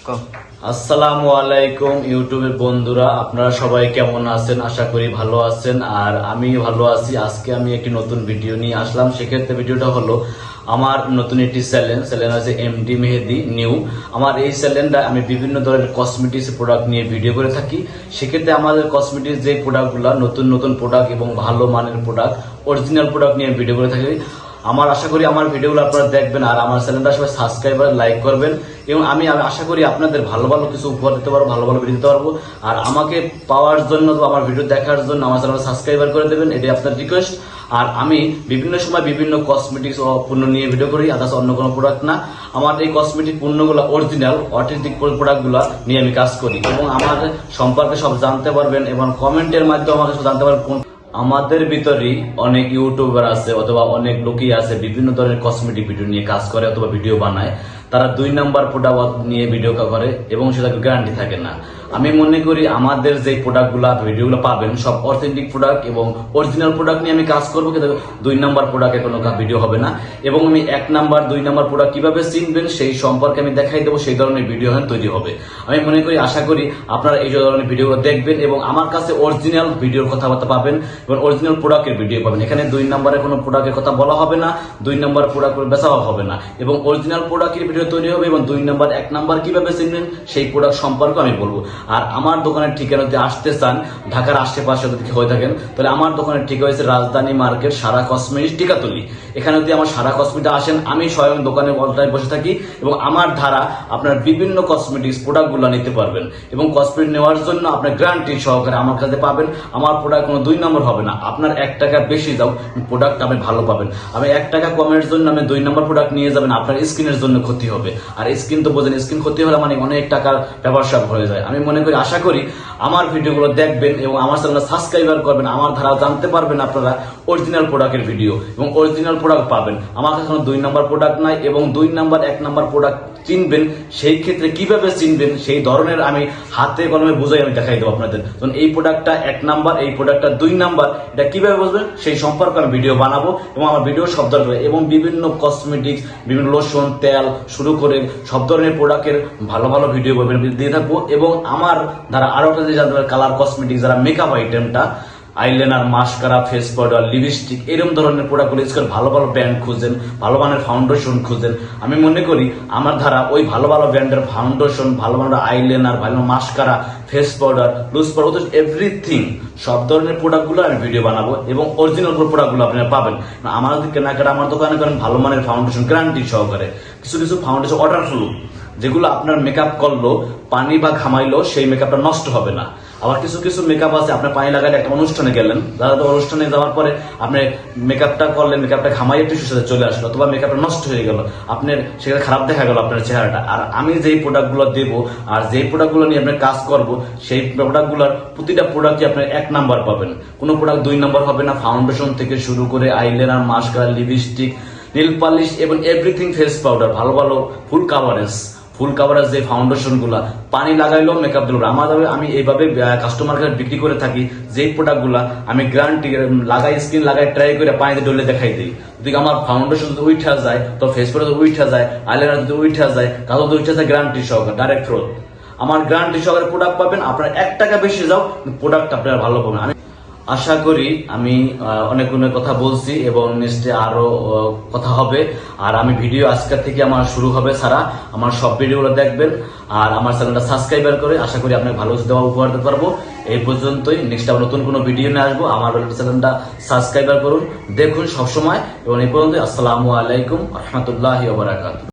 আসসালামু আলাইকুম ইউটিউবের বন্ধুরা, আপনারা সবাই কেমন আছেন? আশা করি ভালো আছেন, আর আমি ভালো আছি। আজকে আমি একটি নতুন ভিডিও নিয়ে আসলাম। সেক্ষেত্রে ভিডিওটা হলো আমার নতুন একটি চ্যানেল আছে এমডি মেহেদি নিউ। আমার এই চ্যানেলটা আমি বিভিন্ন ধরনের কসমেটিক্স প্রোডাক্ট নিয়ে ভিডিও করে থাকি। সেক্ষেত্রে আমাদের কসমেটিক্স যে প্রোডাক্টগুলো নতুন প্রোডাক্ট এবং ভালো মানের প্রোডাক্ট, অরিজিনাল প্রোডাক্ট নিয়ে ভিডিও করে থাকি। আমার আশা করি আমার ভিডিওগুলো আপনারা দেখবেন, আর আমার চ্যানেলটা সবাই সাবস্ক্রাইব আর লাইক করবেন। এবং আমি আশা করি আপনাদের ভালো ভালো কিছু উপহার দিতে পারবো, ভালো ভালো ভিডিও দিতে পারবো। আর আমাকে পাওয়ার জন্য, আমার ভিডিও দেখার জন্য আমার চ্যানেল সাবস্ক্রাইবার করে দেবেন, এটাই আপনার রিকোয়েস্ট। আর আমি বিভিন্ন সময় বিভিন্ন কসমেটিক্স ও পণ্য নিয়ে ভিডিও করি, আদার্স অন্য কোনো প্রোডাক্ট না। আমার এই কসমেটিক পণ্যগুলো অরিজিনাল অথেন্টিক প্রোডাক্টগুলো নিয়ে আমি কাজ করি, এবং আমার সম্পর্কে সব জানতে পারবেন এবং কমেন্টের মাধ্যমে আমাকে সব জানতে পারবেন। আমাদের ভিতরেই অনেক ইউটিউবার আছে অথবা অনেক লোকই আছে বিভিন্ন ধরনের কসমেটিক ভিডিও নিয়ে কাজ করে অথবা ভিডিও বানায়। তারা 2 নম্বর প্রোডাক্ট নিয়ে ভিডিও করে এবং সেটা গ্যারান্টি থাকে না। আমি মনে করি আমাদের যে প্রোডাক্টগুলো ভিডিওগুলো পাবেন সব অথেন্টিক প্রোডাক্ট এবং অরিজিনাল প্রোডাক্ট নিয়ে আমি কাজ করবো, কিন্তু 2 নম্বর প্রোডাক্টে কোনো ভিডিও হবে না। এবং আমি 1 নম্বর 2 নম্বর প্রোডাক্ট কিভাবে চিনবেন সেই সম্পর্কে আমি দেখাই দেবো, সেই ধরনের ভিডিও তৈরি হবে। আমি মনে করি, আশা করি আপনারা এই ধরনের ভিডিওগুলো দেখবেন এবং আমার কাছে অরিজিনাল ভিডিওর কথাবার্তা পাবেন এবং অরিজিনাল প্রোডাক্টের ভিডিও পাবেন। এখানে 2 নম্বরের কোনো প্রোডাক্টের কথা বলা হবে না, 2 নম্বর প্রোডাক্ট বেচাও হবে না, এবং অরিজিনাল প্রোডাক্টের ভিডিও তৈরি হবে। এবং 2 নম্বর 1 নম্বর কিভাবে চিনবেন সেই প্রোডাক্ট সম্পর্কে আমি বলবো। আর আমার দোকানের ঠিকানাতে আসতে চান, ঢাকার আশেপাশে যদি হয়ে থাকেন, তাহলে আমার দোকানের ঠিকানা হয়েছে রাজধানী মার্কেট, সারা কসমেটিক্স, টিকাতলি। এখানে যদি আমার সারা কসমেটিক্স আসেন, আমি স্বয়ং দোকানে অনলাইনে বসে থাকি এবং আমার ধারা আপনার বিভিন্ন কসমেটিক্স প্রোডাক্টগুলো নিতে পারবেন। এবং কসমেটিক নেওয়ার জন্য আপনার গ্যারান্টি সহকারে আমার কাছে পাবেন। আমার প্রোডাক্ট কোনো 2 নম্বর হবে না। আপনার 1 টাকা বেশি যাও, প্রোডাক্ট আপনি ভালো পাবেন। আমি 1 টাকা কমের জন্য আমি 2 নম্বর প্রোডাক্ট নিয়ে যাবেন, আপনার স্কিনের জন্য ক্ষতি হবে। আর স্কিন তো বোঝেন, স্কিন ক্ষতি হলে মানে অনেক টাকার ব্যবসা হয়ে যায়। আমি মনে করি, আশা করি আমার ভিডিওগুলো দেখবেন এবং আমার চ্যানেল সাবস্ক্রাইবার করবেন। আমার ধারা জানতে পারবেন আপনারা অরিজিনাল প্রোডাক্টের ভিডিও এবং অরিজিনাল প্রোডাক্ট পাবেন। আমার কাছে কোনো 2 নম্বর প্রোডাক্ট নাই। এবং 2 নম্বর 1 নম্বর প্রোডাক্ট চিনবেন, সেই ক্ষেত্রে কিভাবে চিনবেন সেই ধরনের আমি হাতে কলমে বুঝাই আমি দেখাই দেবো আপনাদের। তখন এই প্রোডাক্টটা 1 নম্বর, এই প্রোডাক্টটা 2 নম্বর, এটা কিভাবে বুঝবেন সেই সম্পর্কে আমি ভিডিও বানাবো। এবং আমার ভিডিও সব ধরনের এবং বিভিন্ন কসমেটিক্স, বিভিন্ন লোশন, তেল শুরু করে সব ধরনের প্রোডাক্টের ভালো ভালো ভিডিও দিয়ে থাকবো। এবং আমার দ্বারা আরো একটা যে জানতে পারেন, কালার কসমেটিক্স যারা মেকআপ আইটেমটা, eyeliner, mascara, face powder, lipstick, এরকম ধরনের প্রোডাক্টগুলো ইউজ করে ভালো ভালো ব্র্যান্ড খুঁজেন, ভালো মানের ফাউন্ডেশন খুঁজেন। আমি মনে করি আমার ধারা ওই ভালো ভালো ব্র্যান্ডের ফাউন্ডেশন, ভালো ভালো আইলাইনার, ভালো mascara, face powder, loose powder, everything সব ধরনের প্রোডাক্টগুলো আমি ভিডিও বানাবো এবং অরিজিনাল প্রোডাক্টগুলো আপনারা পাবেন। আমার যদি কেনাকাটা আমার দোকানে করেন, ভালো মানের ফাউন্ডেশন গ্যারান্টি সহকারে। কিছু কিছু ফাউন্ডেশন ওয়াটারপ্রুফ, যেগুলো আপনার মেকআপ করলো, পানি বা ঘামাইলো সেই মেকআপটা নষ্ট হবে না। আবার কিছু কিছু মেকআপ আছে আপনার পানি লাগালে একটা অনুষ্ঠানে গেলেন, দাদা অনুষ্ঠানে যাওয়ার পরে আপনি মেকআপটা করলেন, মেকআপটা ঘামাইয়ে টিস্যুর সাথে চলে আসলো, অথবা মেকআপটা নষ্ট হয়ে গেল, আপনার সেখানে খারাপ দেখা গেল আপনার চেহারাটা। আর আমি যেই প্রোডাক্টগুলো দেবো আর যেই প্রোডাক্টগুলো নিয়ে আপনার কাজ করবো, সেই প্রোডাক্টগুলোর প্রতিটা প্রোডাক্টই আপনার 1 নম্বর পাবেন। কোনো প্রোডাক্ট 2 নম্বর হবে না। ফাউন্ডেশন থেকে শুরু করে eyeliner, mascara, lipstick, nail polish এবং এভরিথিং, ফেস পাউডার, ভালো ভালো ফুল কাভারেজ যে ফাউন্ডেশন গুলা পানি লাগাইলেও মেকআপ দিল। আমি এইভাবে কাস্টমারকে বিক্রি করে থাকি। যে প্রোডাক্ট গুলা আমি গ্যারান্টি লাগাই, স্কিন লাগাই, ট্রাই করে পানিতে ডলে দেখাই দিই। যদি আমার ফাউন্ডেশন যদি উঠা যায়, তো ফেস পাউডার যদি উঠা যায়, আইলাইনার যদি উঠা যায়, কাজল যদি উঠা যায়, গ্যারান্টি সহকারে ডাইরেক্ট থ্রো আমার গ্যারান্টি সহকারে প্রোডাক্ট পাবেন। আপনার 1 টাকা বেশি যাও, প্রোডাক্ট আপনারা ভালো পাবেন। আমি আশা করি আমি অনেক কথা বলছি এবং নেক্সটে আরো কথা হবে। আর আমি ভিডিও আজকের থেকে আমার শুরু হবে সারা, আমার সব ভিডিওগুলো দেখবেন আর আমার চ্যানেলটা সাবস্ক্রাইবার করে আশা করি আপনাকে ভালো কিছু দেওয়া উপহার দিতে পারবো। এই পর্যন্তই। নেক্সট আবার নতুন কোনো ভিডিও নিয়ে আসবো। আমার চ্যানেলটা সাবস্ক্রাইবার করুন, দেখুন সবসময়। এবং এই পর্যন্ত আসসালামু আলাইকুম রহমতুল্লাহি ওয়া বারাকাতুহু।